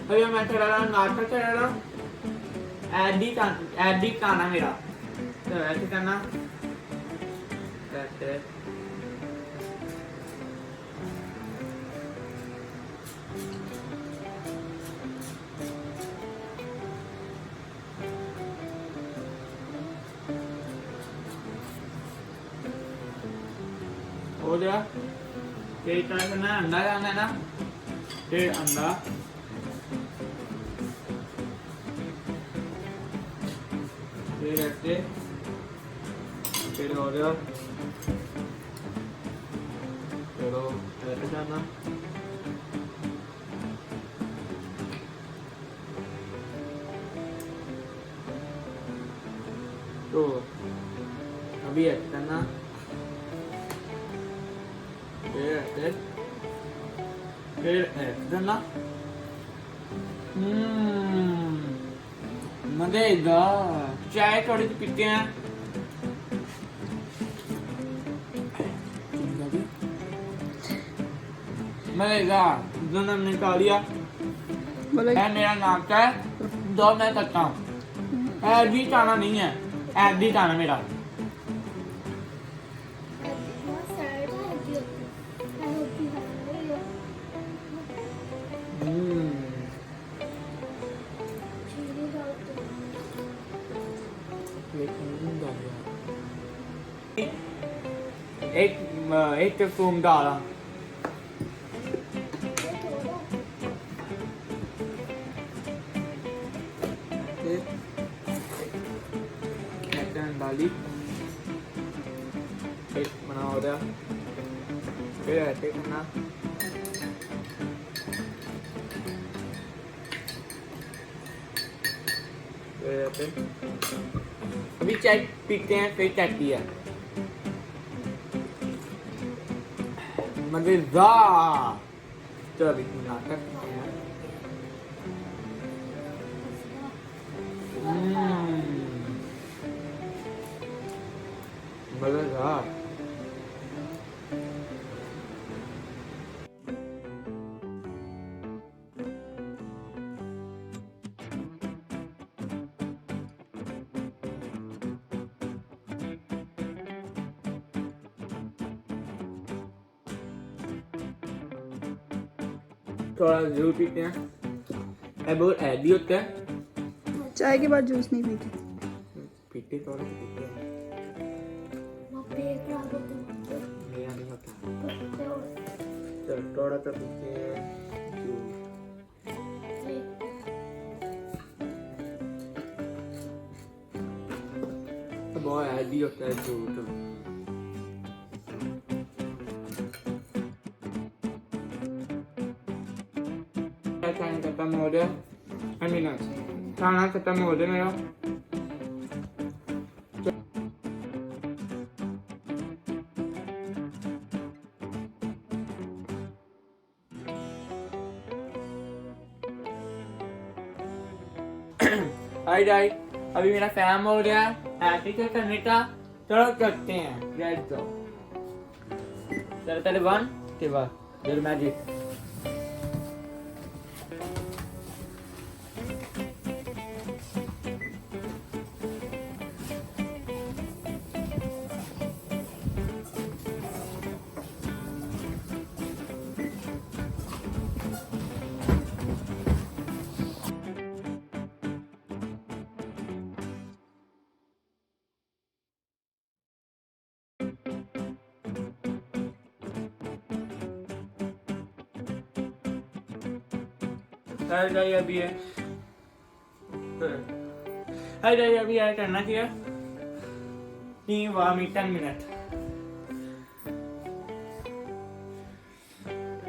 अभी मैं चला रहा हूँ नाटक चला रहा हूँ एडिट आना मेरा तो ऐसे करना ऐसे हो गया फिर इतना करना अंडा डालना है ना फिर अंडा फिर ऐसे फिर हो गया चलो ऐसे करना तो अभी ऐसे करना फिर ऐसे करना मजेदार चाय थोड़ी सी पीते हैं मजेदार दोनों निकाल लिया मेरा नाम क्या है दो मैं करता हूँ एडिट आना नहीं है एडिट आना मेरा एक टीस्पून डाला डाली एक बना हो गया फिर ऐसे करना फिर ऐसे अभी चाय पीते हैं फिर चाय पिया मजेदार तो अभी नाटक मजेदार थोड़ा जरूर पीते हैं बहुत हैवी होता है चाय के बाद जूस नहीं पीते पीते थोड़ा पीते हैं मेरा नहीं होता चल थोड़ा सा पीते हैं बहुत हैवी होता है जूस खाना खत्म हो गया खाना खत्म हो गया मेरा हाय गाइस अभी मेरा काम हो गया ऐसे करने का चलो करते हैं लेट्स गो चलो पहले 1 के बाद फिर मैजिक अभी है अभी है करना क्या 10 minute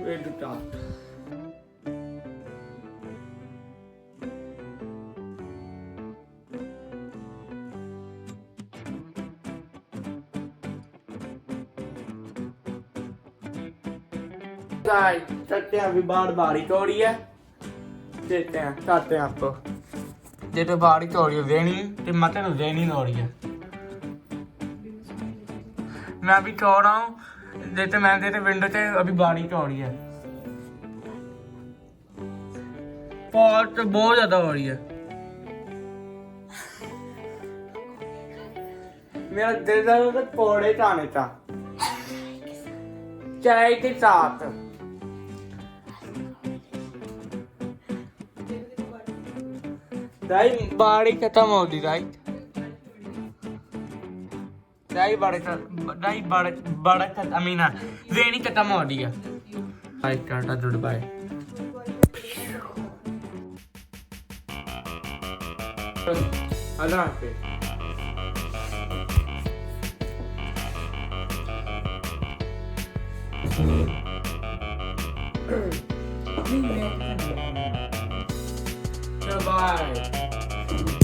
wait to start guys चलते हैं, अभी बारिश हो रही है, देखते हैं, चलते हैं आपको। ये तो बारिश हो रही है, रेनी मतलब रेनी हो रही है। मैं अभी सो रहा हूँ, देते विंडो से, अभी बारिश हो रही है, बहुत ज्यादा हो रही है। मेरा दिल कर रहा था पकौड़े खाने का चाय के साथ। दाई बारिश खत्म हो गई, दाई बारिश अमीना रेनी खत्म हो रही है। Bye tata goodbye. अल्लाह हाफिज़। Bye.